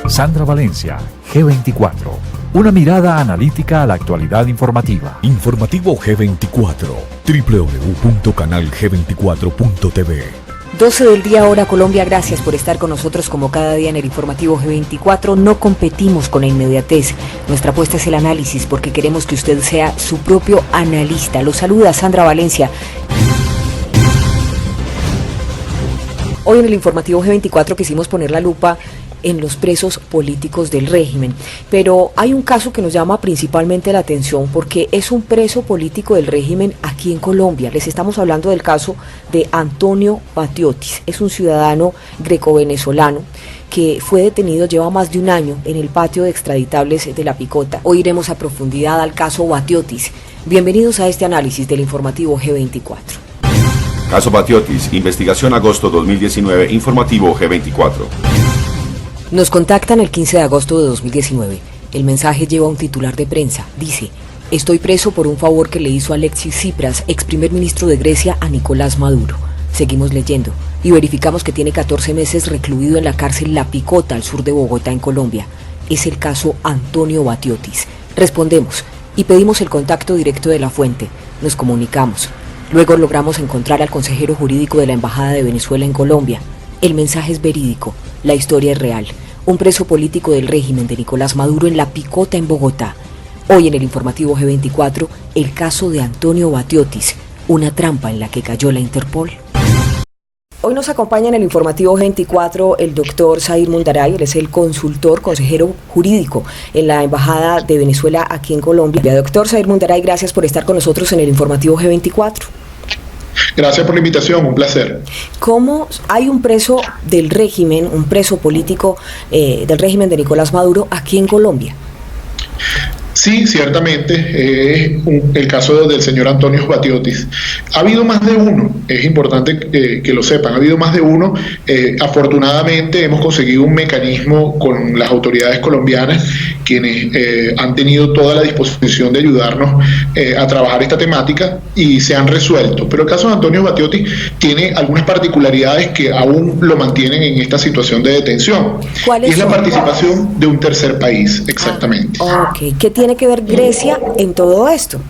Sandra Valencia, G24. Una mirada analítica a la actualidad informativa. Informativo G24, www.canalg24.tv. 12 del día, hora Colombia. Gracias por estar con nosotros como cada día en el informativo G24. No competimos con la inmediatez. Nuestra apuesta es el análisis porque queremos que usted sea su propio analista. Lo saluda Sandra Valencia. Hoy en el informativo G24 quisimos poner la lupa en los presos políticos del régimen, pero hay un caso que nos llama principalmente la atención porque es un preso político del régimen aquí en Colombia. Les estamos hablando del caso de Antonio Batiotis. Es un ciudadano greco-venezolano que fue detenido, lleva más de un año en el patio de extraditables de La Picota. Hoy iremos a profundidad al caso Batiotis. Bienvenidos a este análisis del informativo G24. Caso Batiotis, investigación agosto 2019, informativo G24. Nos contactan el 15 de agosto de 2019. El mensaje lleva un titular de prensa. Dice: estoy preso por un favor que le hizo Alexis Tsipras, ex primer ministro de Grecia, a Nicolás Maduro. Seguimos leyendo y verificamos que tiene 14 meses recluido en la cárcel La Picota, al sur de Bogotá, en Colombia. Es el caso Antonio Batiotis. Respondemos y pedimos el contacto directo de la fuente. Nos comunicamos. Luego logramos encontrar al consejero jurídico de la Embajada de Venezuela en Colombia. El mensaje es verídico, la historia es real. Un preso político del régimen de Nicolás Maduro en La Picota, en Bogotá. Hoy en el informativo G24, el caso de Antonio Batiotis, una trampa en la que cayó la Interpol. Hoy nos acompaña en el informativo G24 el doctor Zair Mundaray. Él es el consejero jurídico en la Embajada de Venezuela aquí en Colombia. Doctor Zair Mundaray, gracias por estar con nosotros en el informativo G24. Gracias por la invitación, un placer. ¿Cómo hay un preso del régimen, un preso político del régimen de Nicolás Maduro aquí en Colombia? Sí, ciertamente, es el caso del señor Antonio Batiotis. Ha habido más de uno, es importante que lo sepan, ha habido más de uno. Afortunadamente hemos conseguido un mecanismo con las autoridades colombianas, quienes han tenido toda la disposición de ayudarnos a trabajar esta temática y se han resuelto. Pero el caso de Antonio Batiotis tiene algunas particularidades que aún lo mantienen en esta situación de detención. ¿Cuáles y es son? La participación de un tercer país, exactamente. ¿Qué tiene que ver Grecia en todo esto?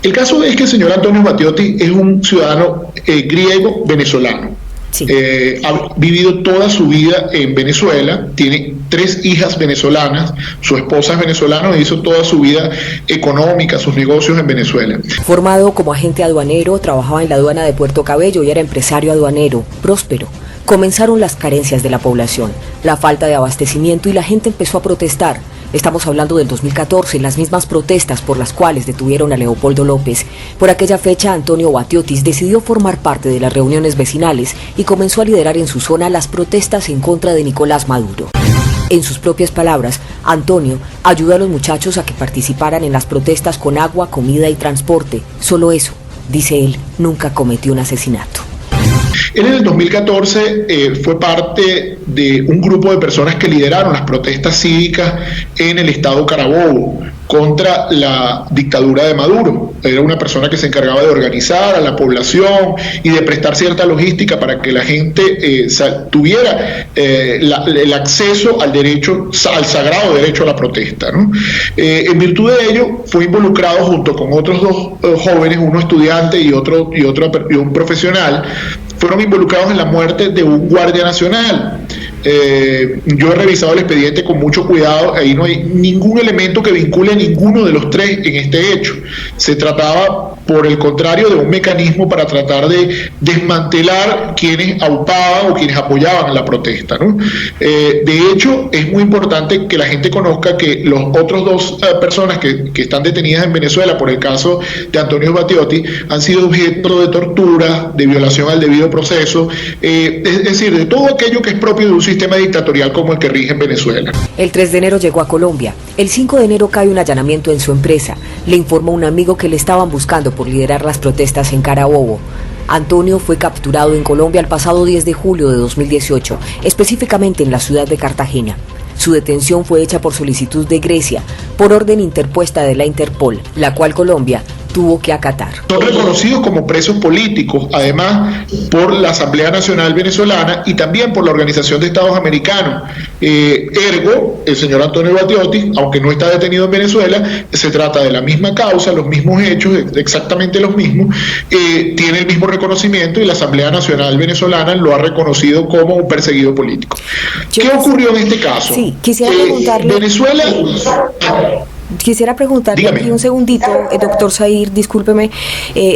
El caso es que el señor Antonio Batiotis es un ciudadano griego-venezolano. Sí. Ha vivido toda su vida en Venezuela, tiene 3 hijas venezolanas, su esposa es venezolana e hizo toda su vida económica, sus negocios en Venezuela. Formado como agente aduanero, trabajaba en la aduana de Puerto Cabello y era empresario aduanero, próspero. Comenzaron las carencias de la población, la falta de abastecimiento y la gente empezó a protestar. Estamos hablando del 2014, las mismas protestas por las cuales detuvieron a Leopoldo López. Por aquella fecha, Antonio Batiotis decidió formar parte de las reuniones vecinales y comenzó a liderar en su zona las protestas en contra de Nicolás Maduro. En sus propias palabras, Antonio ayudó a los muchachos a que participaran en las protestas con agua, comida y transporte. Solo eso, dice él, nunca cometió un asesinato. Él en el 2014 fue parte de un grupo de personas que lideraron las protestas cívicas en el estado Carabobo contra la dictadura de Maduro. Era una persona que se encargaba de organizar a la población y de prestar cierta logística para que la gente tuviera el acceso al derecho, al sagrado derecho a la protesta, ¿no? En virtud de ello, fue involucrado junto con otros 2 jóvenes, uno estudiante y un profesional. Fueron involucrados en la muerte de un guardia nacional. Yo he revisado el expediente con mucho cuidado, ahí no hay ningún elemento que vincule a ninguno de los 3 en este hecho. Se trataba, por el contrario, de un mecanismo para tratar de desmantelar quienes aupaban o quienes apoyaban la protesta, ¿no? De hecho, es muy importante que la gente conozca que los otros 2 personas que están detenidas en Venezuela por el caso de Antonio Batiotis han sido objeto de tortura, de violación al debido proceso, es decir, de todo aquello que es propio de un sistema dictatorial como el que rige en Venezuela. El 3 de enero llegó a Colombia. El 5 de enero cae un allanamiento en su empresa. Le informó un amigo que le estaban buscando por liderar las protestas en Carabobo. Antonio fue capturado en Colombia el pasado 10 de julio de 2018, específicamente en la ciudad de Cartagena. Su detención fue hecha por solicitud de Grecia, por orden interpuesta de la Interpol, la cual Colombia tuvo que acatar. Son reconocidos como presos políticos, además por la Asamblea Nacional Venezolana y también por la Organización de Estados Americanos. Ergo, el señor Antonio Battioti, aunque no está detenido en Venezuela, se trata de la misma causa, los mismos hechos, exactamente los mismos, tiene el mismo reconocimiento y la Asamblea Nacional Venezolana lo ha reconocido como un perseguido político. ¿Qué ocurrió en este caso? Sí, quisiera preguntarle... Venezuela... Quisiera preguntarle aquí un segundito, doctor Zahir, discúlpeme,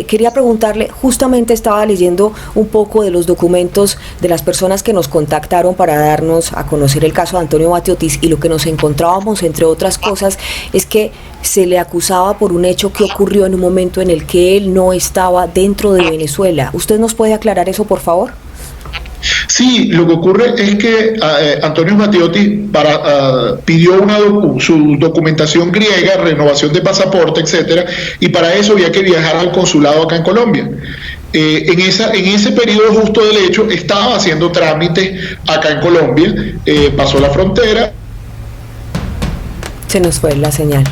quería preguntarle, justamente estaba leyendo un poco de los documentos de las personas que nos contactaron para darnos a conocer el caso de Antonio Battioti, y lo que nos encontrábamos, entre otras cosas, es que se le acusaba por un hecho que ocurrió en un momento en el que él no estaba dentro de Venezuela. ¿Usted nos puede aclarar eso, por favor? Sí, lo que ocurre es que Antonio Battioti pidió su documentación griega, renovación de pasaporte, etcétera, y para eso había que viajar al consulado acá en Colombia. En ese periodo justo del hecho estaba haciendo trámites acá en Colombia, pasó la frontera. Se nos fue la señal.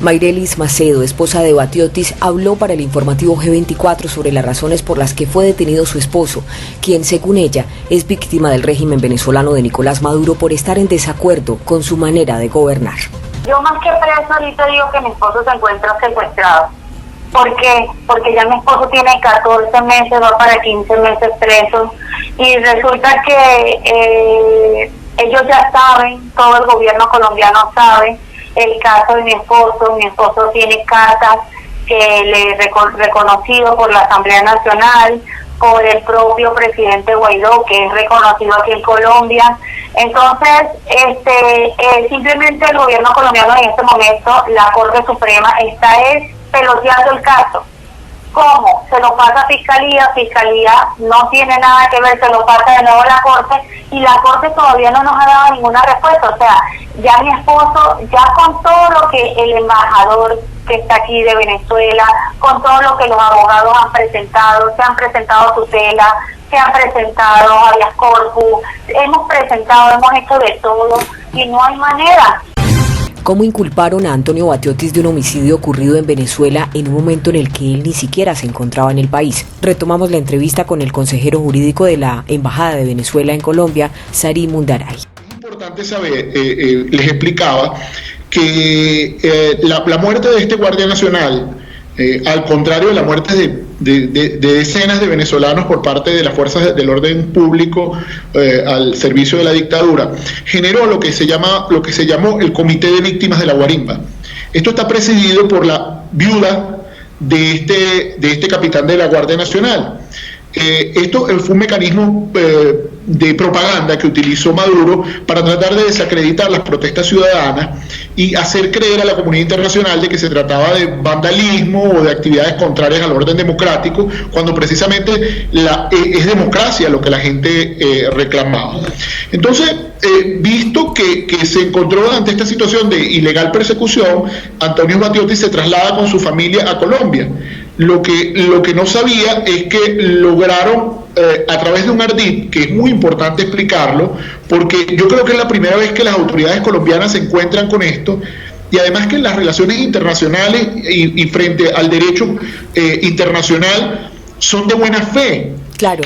Mayrelis Macedo, esposa de Battioti, habló para el informativo G24 sobre las razones por las que fue detenido su esposo, quien, según ella, es víctima del régimen venezolano de Nicolás Maduro por estar en desacuerdo con su manera de gobernar. Yo más que preso ahorita digo que mi esposo se encuentra secuestrado. ¿Por qué? Porque ya mi esposo tiene 14 meses, va para 15 meses preso, y resulta que ellos ya saben, todo el gobierno colombiano sabe el caso de mi esposo tiene cartas que le reconocido por la Asamblea Nacional, por el propio presidente Guaidó, que es reconocido aquí en Colombia. Entonces, simplemente el gobierno colombiano en este momento, la Corte Suprema, está peloteando el caso. ¿Cómo? Se lo pasa a Fiscalía no tiene nada que ver, se lo pasa de nuevo a la Corte, y la Corte todavía no nos ha dado ninguna respuesta. O sea, ya mi esposo, ya con todo lo que el embajador que está aquí de Venezuela, con todo lo que los abogados han presentado, se han presentado tutela, se han presentado habeas corpus, hemos hecho de todo, y no hay manera. ¿Cómo inculparon a Antonio Battioti de un homicidio ocurrido en Venezuela en un momento en el que él ni siquiera se encontraba en el país? Retomamos la entrevista con el consejero jurídico de la Embajada de Venezuela en Colombia, Sari Mundaray. Es importante saber, les explicaba, que la muerte de este guardia nacional, al contrario de la muerte de decenas de venezolanos por parte de las fuerzas del orden público al servicio de la dictadura, generó lo que se llamó el Comité de Víctimas de la Guarimba. Esto está presidido por la viuda de este capitán de la Guardia Nacional. Esto fue un mecanismo de propaganda que utilizó Maduro para tratar de desacreditar las protestas ciudadanas y hacer creer a la comunidad internacional de que se trataba de vandalismo o de actividades contrarias al orden democrático, cuando precisamente es democracia lo que la gente reclamaba. Entonces, visto que se encontró ante esta situación de ilegal persecución, Antonio Battioti se traslada con su familia a Colombia. Lo que no sabía es que lograron, a través de un ardid, que es muy importante explicarlo, porque yo creo que es la primera vez que las autoridades colombianas se encuentran con esto, y además que en las relaciones internacionales y frente al derecho internacional son de buena fe. Claro.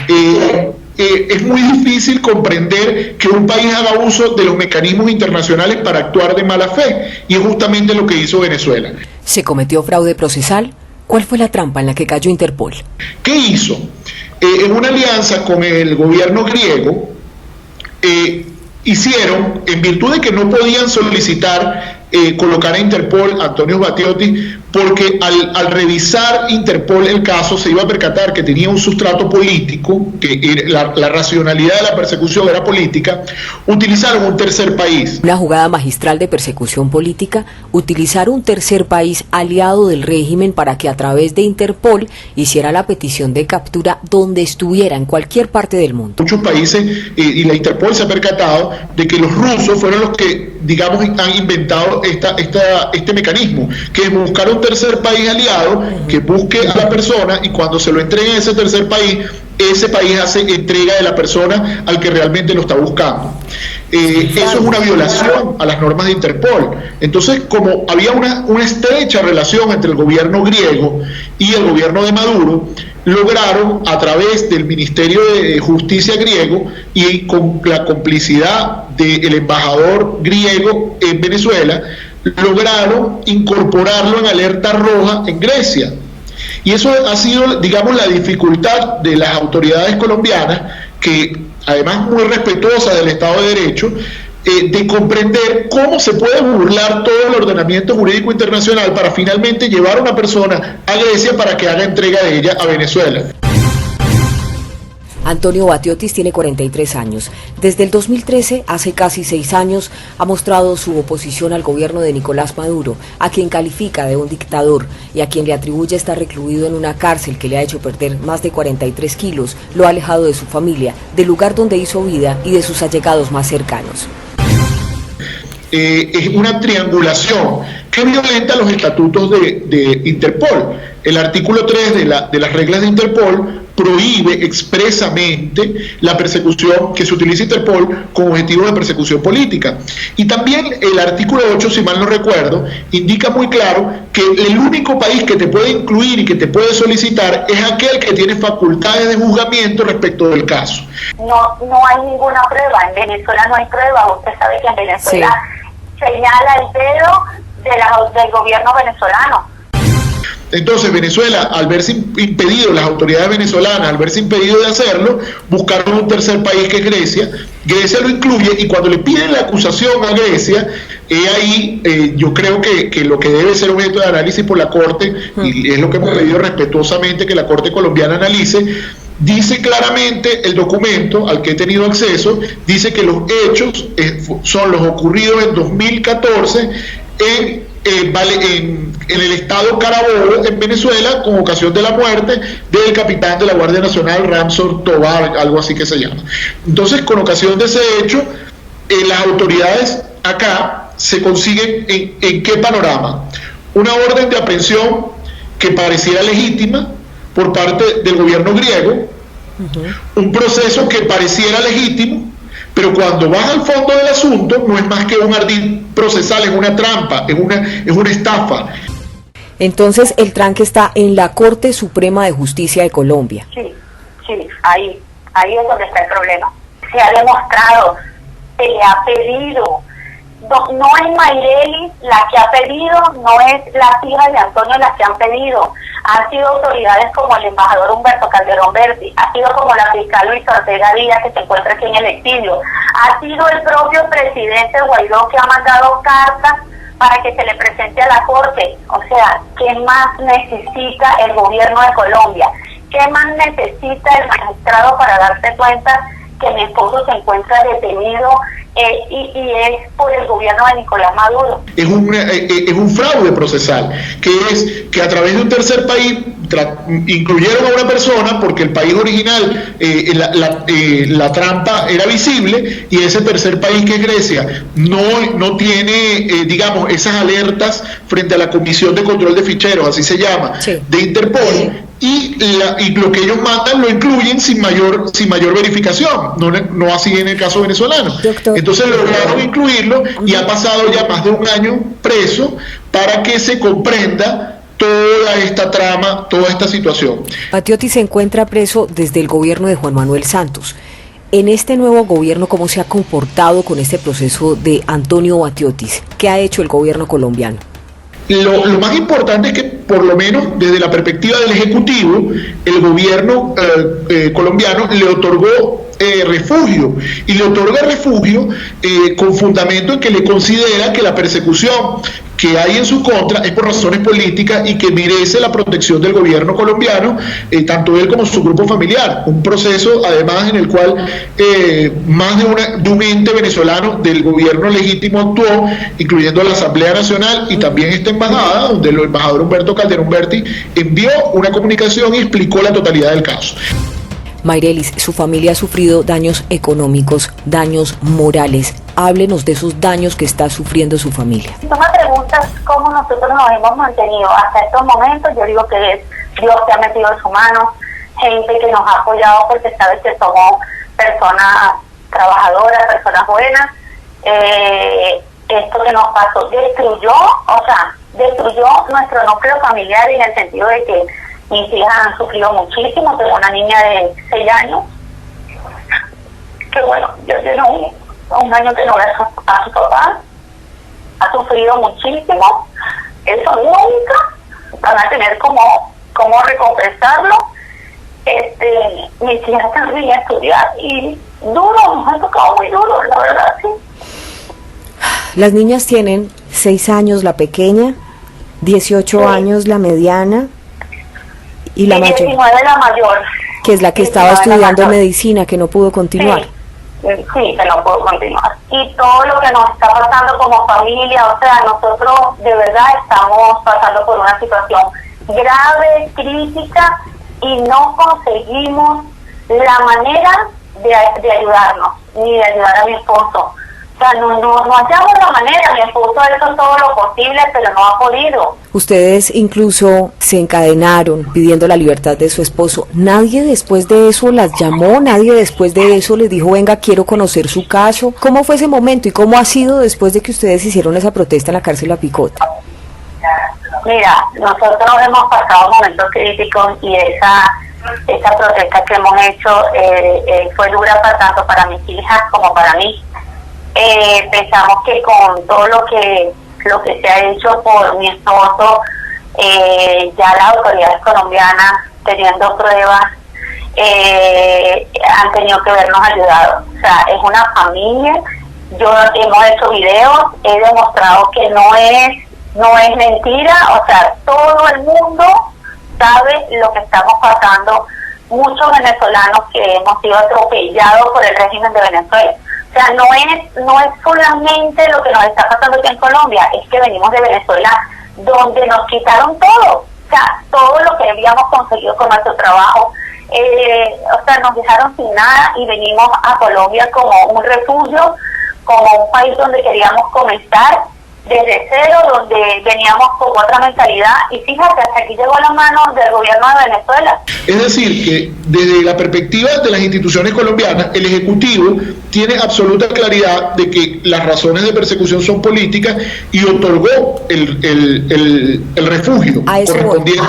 Es muy difícil comprender que un país haga uso de los mecanismos internacionales para actuar de mala fe, y es justamente lo que hizo Venezuela. ¿Se cometió fraude procesal? ¿Cuál fue la trampa en la que cayó Interpol? ¿Qué hizo? En una alianza con el gobierno griego, hicieron, en virtud de que no podían solicitar colocar a Interpol a Antonio Battioti, porque al revisar Interpol el caso se iba a percatar que tenía un sustrato político, que la racionalidad de la persecución era política, utilizaron un tercer país. Una jugada magistral de persecución política, utilizar un tercer país aliado del régimen para que a través de Interpol hiciera la petición de captura donde estuviera, en cualquier parte del mundo. Muchos países, y la Interpol se ha percatado de que los rusos fueron los que, digamos, han inventado este mecanismo, que es buscar un tercer país aliado que busque a la persona, y cuando se lo entregue a ese tercer país, ese país hace entrega de la persona al que realmente lo está buscando. Eso es una violación a las normas de Interpol. Entonces, como había una estrecha relación entre el gobierno griego y el gobierno de Maduro, lograron a través del Ministerio de Justicia griego y con la complicidad del embajador griego en Venezuela, lograron incorporarlo en alerta roja en Grecia. Y eso ha sido, digamos, la dificultad de las autoridades colombianas, que además muy respetuosas del Estado de Derecho, de comprender cómo se puede burlar todo el ordenamiento jurídico internacional para finalmente llevar a una persona a Grecia para que haga entrega de ella a Venezuela. Antonio Batiotis tiene 43 años. Desde el 2013, hace casi 6 años, ha mostrado su oposición al gobierno de Nicolás Maduro, a quien califica de un dictador y a quien le atribuye estar recluido en una cárcel que le ha hecho perder más de 43 kilos, lo ha alejado de su familia, del lugar donde hizo vida y de sus allegados más cercanos. Es una triangulación que violenta los estatutos de Interpol. El artículo 3 de las reglas de Interpol prohíbe expresamente la persecución, que se utiliza Interpol con objetivo de persecución política. Y también el artículo 8, si mal no recuerdo, indica muy claro que el único país que te puede incluir y que te puede solicitar es aquel que tiene facultades de juzgamiento respecto del caso. No hay ninguna prueba, en Venezuela no hay prueba, usted sabe que en Venezuela señala el dedo del gobierno venezolano. Entonces Venezuela, al verse impedido, las autoridades venezolanas, al verse impedido de hacerlo, buscaron un tercer país que es Grecia. Grecia lo incluye y cuando le piden la acusación a Grecia, ahí yo creo que lo que debe ser objeto de análisis por la Corte, y es lo que hemos pedido respetuosamente que la Corte colombiana analice, dice claramente el documento al que he tenido acceso, dice que los hechos son los ocurridos en 2014 en el estado Carabobo, en Venezuela, con ocasión de la muerte del capitán de la Guardia Nacional, Ramsor Tobar, algo así que se llama. Entonces, con ocasión de ese hecho, las autoridades acá se consiguen en qué panorama. Una orden de aprehensión que pareciera legítima por parte del gobierno griego, un proceso que pareciera legítimo, pero cuando vas al fondo del asunto no es más que un ardid procesal, es una trampa, es una estafa. Entonces el tranque está en la Corte Suprema de Justicia de Colombia. Sí, ahí es donde está el problema. Se ha demostrado, se le ha pedido. No es Mayreli la que ha pedido, no es las hijas de Antonio las que han pedido. Han sido autoridades como el embajador Humberto Calderón Berti, ha sido como la fiscal Luisa Ortega Díaz, que se encuentra aquí en el exilio, ha sido el propio presidente Guaidó, que ha mandado cartas para que se le presente a la Corte. O sea, ¿qué más necesita el gobierno de Colombia? ¿Qué más necesita el magistrado para darse cuenta que mi esposo se encuentra detenido y es por el gobierno de Nicolás Maduro? Es un fraude procesal, que es que a través de un tercer país incluyeron a una persona porque el país original, la trampa era visible, y ese tercer país, que es Grecia, no tiene, digamos, esas alertas frente a la Comisión de Control de Ficheros, así se llama, de Interpol. Y lo que ellos mandan lo incluyen sin mayor verificación, no así en el caso venezolano. Entonces lograron incluirlo y ha pasado ya más de un año preso para que se comprenda toda esta trama, toda esta situación. Batiotis se encuentra preso desde el gobierno de Juan Manuel Santos. En este nuevo gobierno, ¿cómo se ha comportado con este proceso de Antonio Batiotis? ¿Qué ha hecho el gobierno colombiano? Lo más importante es que, por lo menos desde la perspectiva del Ejecutivo, el gobierno colombiano le otorgó refugio, y le otorga refugio con fundamento en que le considera que la persecución que hay en su contra es por razones políticas y que merece la protección del gobierno colombiano, tanto él como su grupo familiar. Un proceso, además, en el cual más de un ente venezolano del gobierno legítimo actuó, incluyendo la Asamblea Nacional y también esta embajada, donde el embajador Humberto Calderón Berti envió una comunicación y explicó la totalidad del caso. Mayrelis, su familia ha sufrido daños económicos, daños morales. Háblenos de esos daños que está sufriendo su familia. Si tú me preguntas cómo nosotros nos hemos mantenido hasta estos momentos, yo digo que es Dios que ha metido su mano, gente que nos ha apoyado porque sabe que somos personas trabajadoras, personas buenas. Esto que nos pasó destruyó nuestro núcleo familiar en el sentido de que mis hijas han sufrido muchísimo. Tengo una niña de 6 años que bueno, ya tiene un año que no ve a su papá, ha sufrido muchísimo. Eso nunca van a tener cómo recompensarlo. Mis hijas también a estudiar y duro, nos ha tocado muy duro, la verdad, sí. Las niñas tienen 6 años la pequeña, 18 años la mediana y la mayor. 19 la mayor. Que es la que estaba estudiando medicina, que no pudo continuar. Sí, que no pudo continuar. Y todo lo que nos está pasando como familia, o sea, nosotros de verdad estamos pasando por una situación grave, crítica, y no conseguimos la manera de ayudarnos, ni de ayudar a mi esposo. O sea, no hallamos la manera. Mi esposo ha hecho todo lo posible, pero no ha podido. Ustedes incluso se encadenaron pidiendo la libertad de su esposo. ¿Nadie después de eso las llamó? ¿Nadie después de eso les dijo, venga, quiero conocer su caso? ¿Cómo fue ese momento y cómo ha sido después de que ustedes hicieron esa protesta en la cárcel La Picota? Mira, nosotros hemos pasado momentos críticos y esa protesta que hemos hecho fue dura tanto para mis hijas como para mí. Pensamos que con todo lo que se ha hecho por mi esposo, ya las autoridades colombianas, teniendo pruebas, han tenido que vernos ayudados. O sea, es una familia. Hemos hecho videos, he demostrado que no es mentira. O sea, todo el mundo sabe lo que estamos pasando. Muchos venezolanos que hemos sido atropellados por el régimen de Venezuela. O sea, no es solamente lo que nos está pasando aquí en Colombia, es que venimos de Venezuela, donde nos quitaron todo. O sea, todo lo que habíamos conseguido con nuestro trabajo. O sea, nos dejaron sin nada y venimos a Colombia como un refugio, como un país donde queríamos comenzar desde cero, donde veníamos con otra mentalidad, y fíjate, hasta aquí llegó la mano del gobierno de Venezuela. Es decir, que desde la perspectiva de las instituciones colombianas, el Ejecutivo tiene absoluta claridad de que las razones de persecución son políticas y otorgó el refugio correspondiente.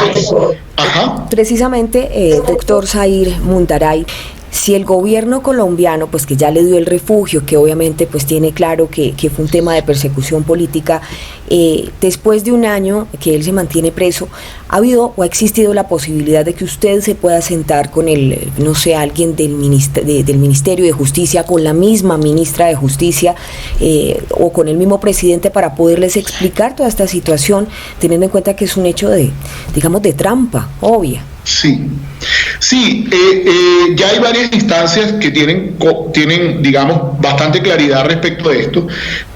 Ajá. Precisamente, doctor Zair Mundaray, si el gobierno colombiano, pues que ya le dio el refugio, que obviamente pues tiene claro que fue un tema de persecución política, después de un año que él se mantiene preso, ¿ha habido o ha existido la posibilidad de que usted se pueda sentar con alguien del Ministerio de Justicia, con la misma ministra de Justicia o con el mismo presidente para poderles explicar toda esta situación, teniendo en cuenta que es un hecho de trampa obvia? Sí, ya hay varias instancias que tienen, digamos, bastante claridad respecto de esto,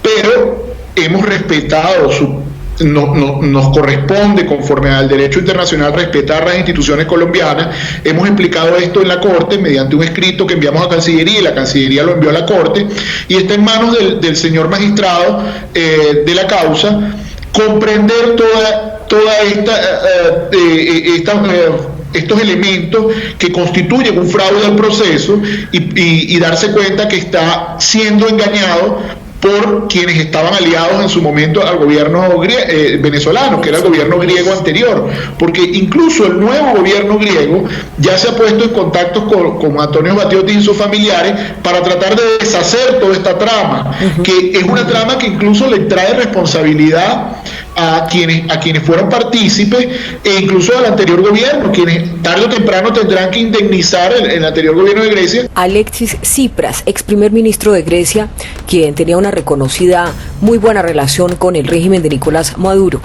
pero hemos respetado nos corresponde, conforme al derecho internacional, respetar las instituciones colombianas. Hemos explicado esto en la Corte mediante un escrito que enviamos a Cancillería, y la Cancillería lo envió a la Corte, y está en manos del señor magistrado de la causa comprender toda estos elementos que constituyen un fraude al proceso y darse cuenta que está siendo engañado por quienes estaban aliados en su momento al gobierno venezolano, que era el gobierno griego anterior, porque incluso el nuevo gobierno griego ya se ha puesto en contacto con Antonio Battioti y sus familiares para tratar de deshacer toda esta trama, que es una trama que incluso le trae responsabilidad a quienes fueron partícipes, e incluso al anterior gobierno, quienes tarde o temprano tendrán que indemnizar el anterior gobierno de Grecia. Alexis Tsipras, ex primer ministro de Grecia, quien tenía una reconocida muy buena relación con el régimen de Nicolás Maduro,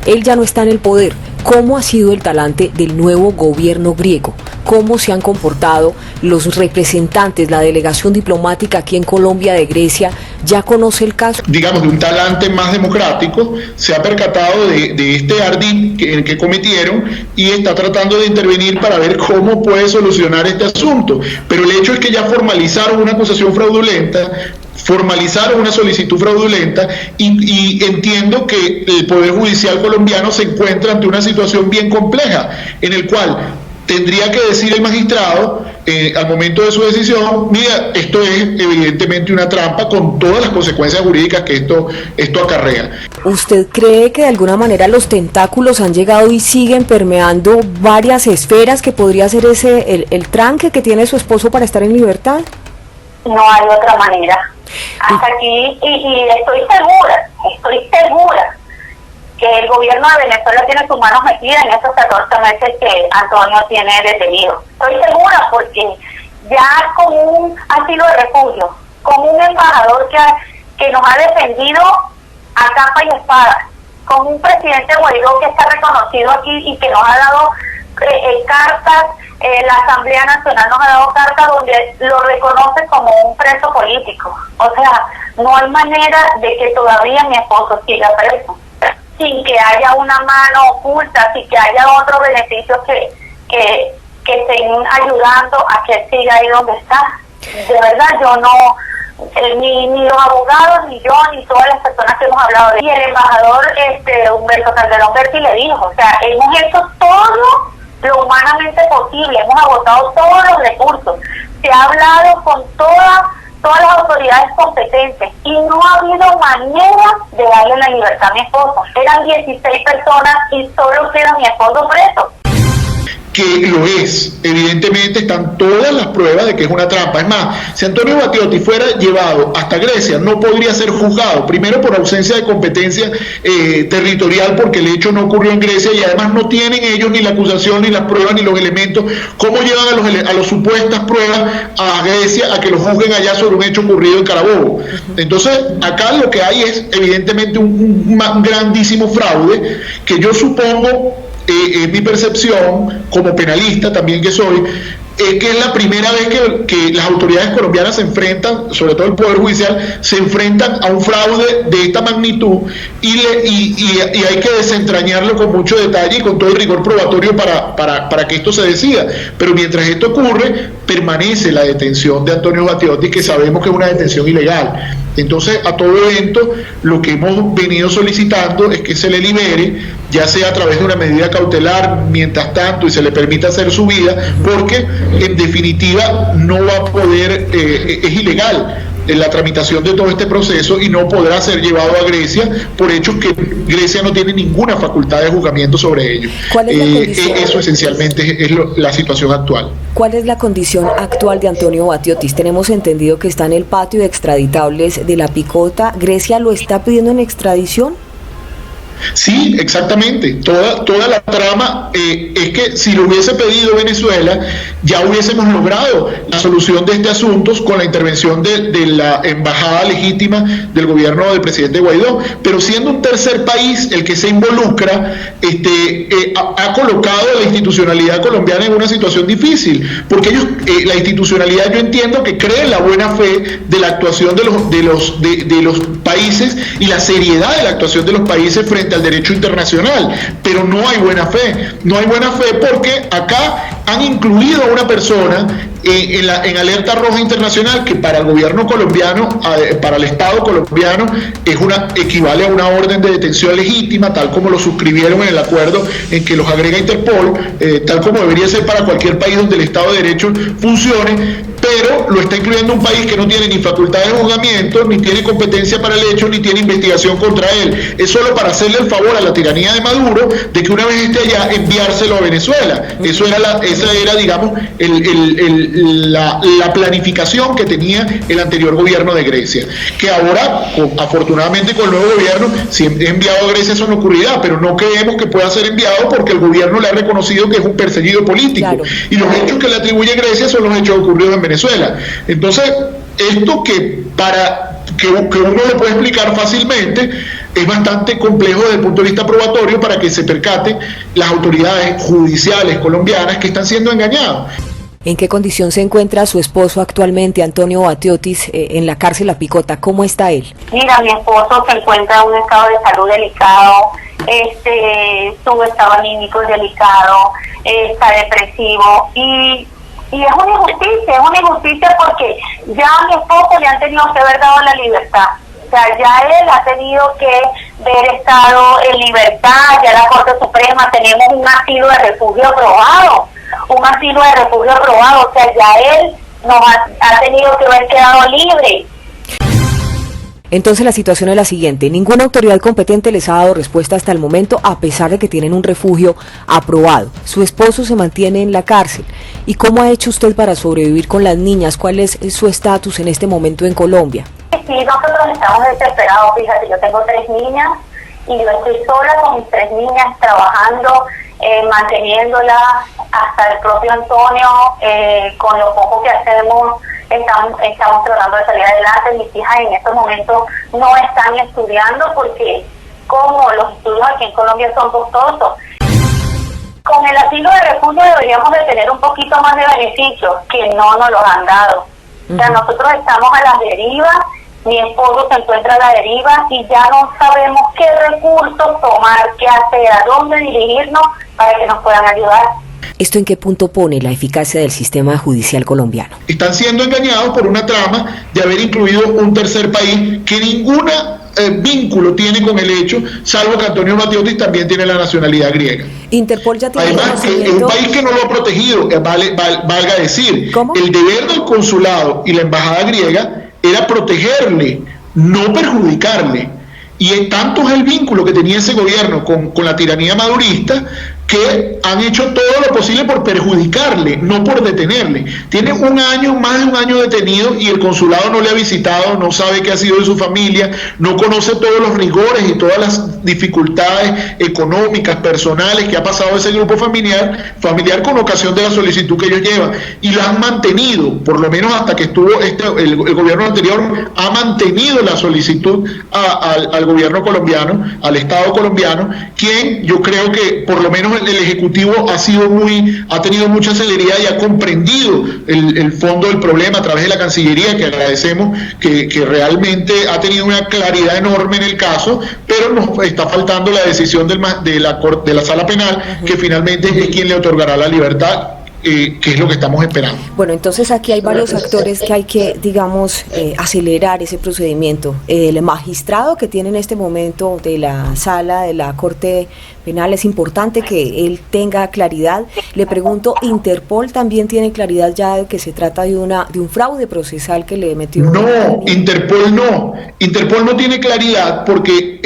él ya no está en el poder. ¿Cómo ha sido el talante del nuevo gobierno griego? ¿Cómo se han comportado los representantes, la delegación diplomática aquí en Colombia de Grecia? ¿Ya conoce el caso? Digamos, de un talante más democrático, se ha percatado de este ardid que cometieron y está tratando de intervenir para ver cómo puede solucionar este asunto. Pero el hecho es que ya formalizaron una acusación fraudulenta, formalizaron una solicitud fraudulenta y entiendo que el Poder Judicial colombiano se encuentra ante una situación bien compleja, en el cual tendría que decir el magistrado al momento de su decisión, mira, esto es evidentemente una trampa con todas las consecuencias jurídicas que esto acarrea. ¿Usted cree que de alguna manera los tentáculos han llegado y siguen permeando varias esferas que podría ser el tranque que tiene su esposo para estar en libertad? No hay otra manera. Hasta aquí, y estoy segura que el gobierno de Venezuela tiene sus manos metidas en esos 14 meses que Antonio tiene detenido. Estoy segura porque ya con un asilo de refugio, con un embajador que nos ha defendido a capa y espada, con un presidente Guaidó que está reconocido aquí y que nos ha dado cartas, la Asamblea Nacional nos ha dado cartas donde lo reconoce como un preso político. O sea, no hay manera de que todavía mi esposo siga preso, sin que haya una mano oculta, sin que haya otros beneficios que estén ayudando a que él siga ahí donde está. De verdad, yo no, ni los abogados, ni yo, ni todas las personas que hemos hablado de él. Y el embajador Humberto Calderón Berti le dijo, o sea, hemos hecho todo lo humanamente posible, hemos agotado todos los recursos, se ha hablado con todas las autoridades competentes y no ha habido manera de darle la libertad a mi esposo. Eran 16 personas y solo queda mi esposo preso. Que lo es, evidentemente están todas las pruebas de que es una trampa. Es más, si Antonio Battioti fuera llevado hasta Grecia, no podría ser juzgado, primero por ausencia de competencia territorial, porque el hecho no ocurrió en Grecia, y además no tienen ellos ni la acusación, ni las pruebas, ni los elementos. ¿Cómo llevan a las supuestas pruebas a Grecia a que los juzguen allá sobre un hecho ocurrido en Carabobo? Entonces, acá lo que hay es evidentemente un grandísimo fraude, que yo supongo, es mi percepción como penalista también que soy, que es la primera vez que las autoridades colombianas se enfrentan, sobre todo el Poder Judicial, se enfrentan a un fraude de esta magnitud y hay que desentrañarlo con mucho detalle y con todo el rigor probatorio para que esto se decida. Pero mientras esto ocurre, permanece la detención de Antonio Battioti, que sabemos que es una detención ilegal. Entonces, a todo evento, lo que hemos venido solicitando es que se le libere, ya sea a través de una medida cautelar mientras tanto y se le permita hacer su vida, porque en definitiva no va a poder, es ilegal la tramitación de todo este proceso y no podrá ser llevado a Grecia por hechos que Grecia no tiene ninguna facultad de juzgamiento sobre ellos. ¿Cuál es la condición? Eso esencialmente es la situación actual. ¿Cuál es la condición actual de Antonio Battioti? Tenemos entendido que está en el patio de extraditables de La Picota. ¿Grecia lo está pidiendo en extradición? Sí, exactamente. Toda la trama es que si lo hubiese pedido Venezuela, ya hubiésemos logrado la solución de este asunto con la intervención de la embajada legítima del gobierno del presidente Guaidó. Pero siendo un tercer país el que se involucra, ha colocado a la institucionalidad colombiana en una situación difícil, porque ellos, la institucionalidad, yo entiendo que cree en la buena fe de la actuación de los países y la seriedad de la actuación de los países frente al derecho internacional, pero no hay buena fe. No hay buena fe porque acá han incluido a una persona en alerta roja internacional que para el gobierno colombiano, para el Estado colombiano, equivale a una orden de detención legítima, tal como lo suscribieron en el acuerdo en que los agrega Interpol, tal como debería ser para cualquier país donde el Estado de Derecho funcione, pero lo está incluyendo un país que no tiene ni facultad de juzgamiento, ni tiene competencia para el hecho, ni tiene investigación contra él. Es solo para hacerle el favor a la tiranía de Maduro de que una vez esté allá, enviárselo a Venezuela. Esa era, digamos, la planificación que tenía el anterior gobierno de Grecia, que ahora, afortunadamente con el nuevo gobierno, si es enviado a Grecia eso no ocurrirá, pero no creemos que pueda ser enviado porque el gobierno le ha reconocido que es un perseguido político. Claro. Y los hechos que le atribuye Grecia son los hechos ocurridos en Venezuela. Entonces, esto que uno lo puede explicar fácilmente, es bastante complejo desde el punto de vista probatorio para que se percaten las autoridades judiciales colombianas que están siendo engañados. ¿En qué condición se encuentra su esposo actualmente, Antonio Battioti, en la cárcel La Picota? ¿Cómo está él? Mira, mi esposo se encuentra en un estado de salud delicado, su estado anímico es delicado, está depresivo y es una injusticia porque ya a mi esposo le han tenido que haber dado la libertad. O sea, ya él ha tenido que haber estado en libertad, ya la Corte Suprema, tenemos un asilo de refugio aprobado. un asilo de refugio aprobado, o sea, ya él nos ha tenido que haber quedado libre. Entonces la situación es la siguiente: ninguna autoridad competente les ha dado respuesta hasta el momento, a pesar de que tienen un refugio aprobado. Su esposo se mantiene en la cárcel. ¿Y cómo ha hecho usted para sobrevivir con las niñas? ¿Cuál es su estatus en este momento en Colombia? Sí, nosotros estamos desesperados, fíjate, yo tengo 3 niñas y yo estoy sola con mis 3 niñas trabajando, manteniéndolas, hasta el propio Antonio, con lo poco que hacemos, estamos tratando de salir adelante. Mis hijas en estos momentos no están estudiando porque como los estudios aquí en Colombia son costosos. Con el asilo de refugio deberíamos de tener un poquito más de beneficios que no nos los han dado. O sea, nosotros estamos a la deriva, mi esposo se encuentra a la deriva y ya no sabemos qué recursos tomar, qué hacer, a dónde dirigirnos para que nos puedan ayudar. ¿Esto en qué punto pone la eficacia del sistema judicial colombiano? Están siendo engañados por una trama de haber incluido un tercer país que ninguna vínculo tiene con el hecho, salvo que Antonio Matiotis también tiene la nacionalidad griega. Interpol ya tiene además que es un país que no lo ha protegido, valga decir. ¿Cómo? El deber del consulado y la embajada griega era protegerle, no perjudicarle. Y tanto es el vínculo que tenía ese gobierno con la tiranía madurista, que han hecho todo lo posible por perjudicarle, no por detenerle. Tiene más de un año detenido y el consulado no le ha visitado, no sabe qué ha sido de su familia, no conoce todos los rigores y todas las dificultades económicas, personales que ha pasado ese grupo familiar con ocasión de la solicitud que ellos llevan. Y la han mantenido, por lo menos hasta que estuvo el gobierno anterior, ha mantenido la solicitud al gobierno colombiano, al Estado colombiano, quien yo creo que por lo menos el Ejecutivo ha tenido mucha celeridad y ha comprendido el fondo del problema a través de la Cancillería, que agradecemos, que realmente ha tenido una claridad enorme en el caso, pero nos está faltando la decisión de la Sala Penal, que finalmente es quien le otorgará la libertad, que es lo que estamos esperando. Bueno, entonces aquí hay varios actores que hay que, digamos, acelerar ese procedimiento. El magistrado que tiene en este momento de la sala de la Corte Penal, es importante que él tenga claridad. Le pregunto, ¿Interpol también tiene claridad ya de que se trata de un fraude procesal que le metió? No, Interpol no tiene claridad porque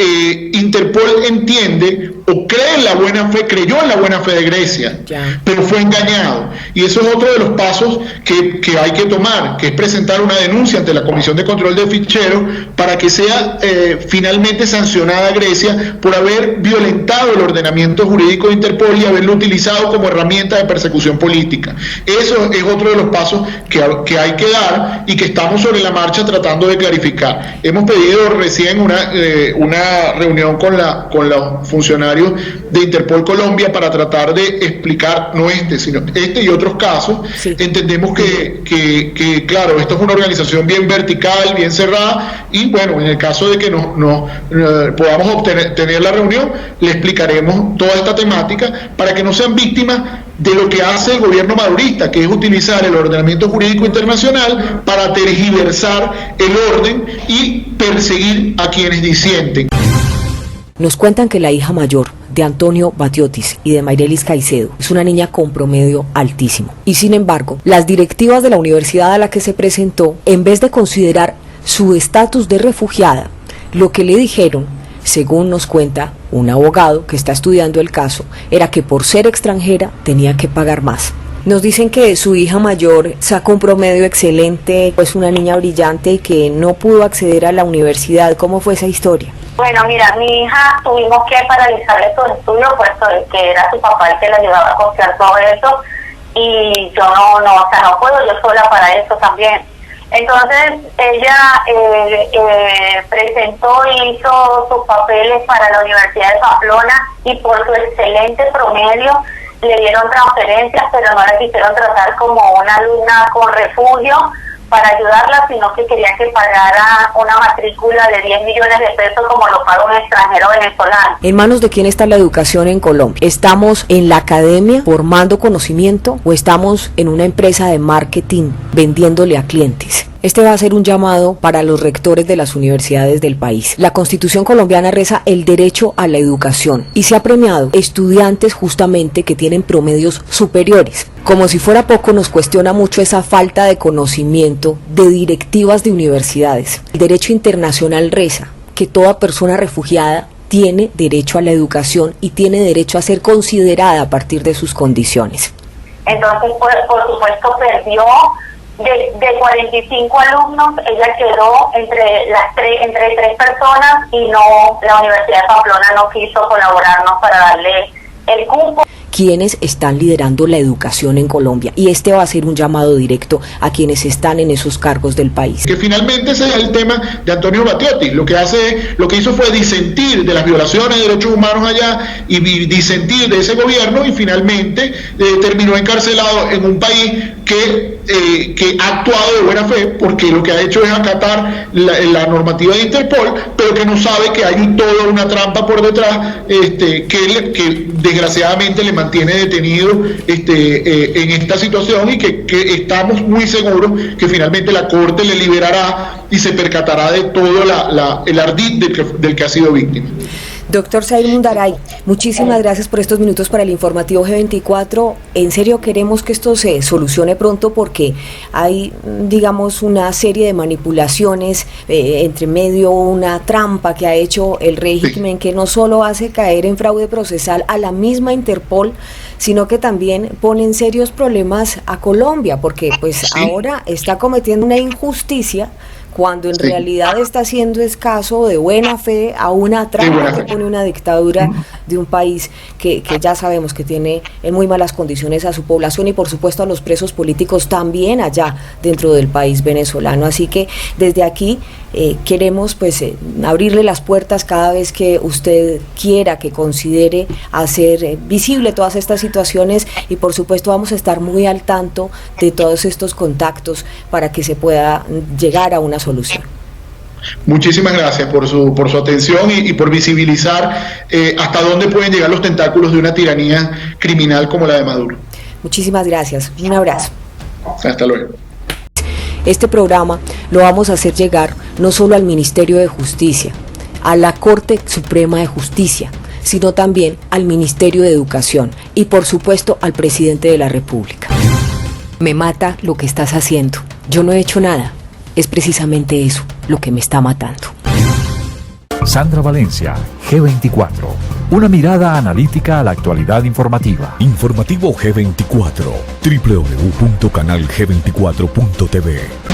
Interpol entiende o creyó en la buena fe de Grecia, pero fue engañado. Y eso es otro de los pasos que hay que tomar, que es presentar una denuncia ante la Comisión de Control de Ficheros para que sea finalmente sancionada Grecia por haber violentado el ordenamiento jurídico de Interpol y haberlo utilizado como herramienta de persecución política. Eso es otro de los pasos que hay que dar y que estamos sobre la marcha tratando de clarificar. Hemos pedido recién una reunión con los funcionarios de Interpol Colombia para tratar de explicar, no sino y otros casos. Sí. Entendemos que claro, esto es una organización bien vertical, bien cerrada, y bueno, en el caso de que podamos tener la reunión, le explicaremos toda esta temática para que no sean víctimas de lo que hace el gobierno madurista, que es utilizar el ordenamiento jurídico internacional para tergiversar el orden y perseguir a quienes disienten. Nos cuentan que la hija mayor de Antonio Matiotis y de Mayrelis Caicedo es una niña con promedio altísimo. Y sin embargo, las directivas de la universidad a la que se presentó, en vez de considerar su estatus de refugiada, lo que le dijeron, según nos cuenta un abogado que está estudiando el caso, era que por ser extranjera tenía que pagar más. Nos dicen que su hija mayor sacó un promedio excelente, es una niña brillante y que no pudo acceder a la universidad. ¿Cómo fue esa historia? Bueno, mira, mi hija tuvimos que paralizar estos estudios, puesto que era su papá el que le ayudaba a costear todo eso, y yo no puedo yo sola para eso también. Entonces ella presentó y hizo sus papeles para la Universidad de Pamplona y por su excelente promedio le dieron transferencias, pero no la quisieron tratar como una alumna con refugio para ayudarla, sino que querían que pagara una matrícula de 10 millones de pesos como lo paga un extranjero venezolano. ¿En manos de quién está la educación en Colombia? ¿Estamos en la academia formando conocimiento o estamos en una empresa de marketing vendiéndole a clientes? Este va a ser un llamado para los rectores de las universidades del país. La Constitución colombiana reza el derecho a la educación y se ha premiado estudiantes justamente que tienen promedios superiores. Como si fuera poco, nos cuestiona mucho esa falta de conocimiento de directivas de universidades. El derecho internacional reza que toda persona refugiada tiene derecho a la educación y tiene derecho a ser considerada a partir de sus condiciones. Entonces, por supuesto, perdió de 45 alumnos, ella quedó entre tres personas y la Universidad de Pamplona no quiso colaborarnos para darle el cupo. Quienes están liderando la educación en Colombia, y este va a ser un llamado directo a quienes están en esos cargos del país. Que finalmente ese es el tema de Antonio Battioti. Lo que hizo fue disentir de las violaciones de derechos humanos allá y disentir de ese gobierno, y finalmente terminó encarcelado en un país que ha actuado de buena fe, porque lo que ha hecho es acatar la normativa de Interpol, pero que no sabe que hay toda una trampa por detrás que desgraciadamente le mantiene detenido en esta situación, y que estamos muy seguros que finalmente la Corte le liberará y se percatará de todo el ardid del que ha sido víctima. Doctor Said Mundaray, muchísimas gracias por estos minutos para el informativo G24. En serio queremos que esto se solucione pronto, porque hay, digamos, una serie de manipulaciones, entre medio una trampa que ha hecho el régimen, que no solo hace caer en fraude procesal a la misma Interpol, sino que también pone en serios problemas a Colombia, porque pues ahora está cometiendo una injusticia cuando en realidad está haciendo escaso de buena fe a una trampa que pone una dictadura de un país que ya sabemos que tiene en muy malas condiciones a su población, y por supuesto a los presos políticos también allá dentro del país venezolano. Así que desde aquí queremos pues abrirle las puertas cada vez que usted quiera, que considere hacer visible todas estas situaciones, y por supuesto vamos a estar muy al tanto de todos estos contactos para que se pueda llegar a una solución. Muchísimas gracias por su atención y por visibilizar hasta dónde pueden llegar los tentáculos de una tiranía criminal como la de Maduro. Muchísimas gracias. Un abrazo. Hasta luego. Este programa lo vamos a hacer llegar no solo al Ministerio de Justicia, a la Corte Suprema de Justicia, sino también al Ministerio de Educación y por supuesto al Presidente de la República. Me mata lo que estás haciendo. Yo no he hecho nada. Es precisamente eso lo que me está matando. Sandra Valencia, G24. Una mirada analítica a la actualidad informativa. Informativo G24. www.canalg24.tv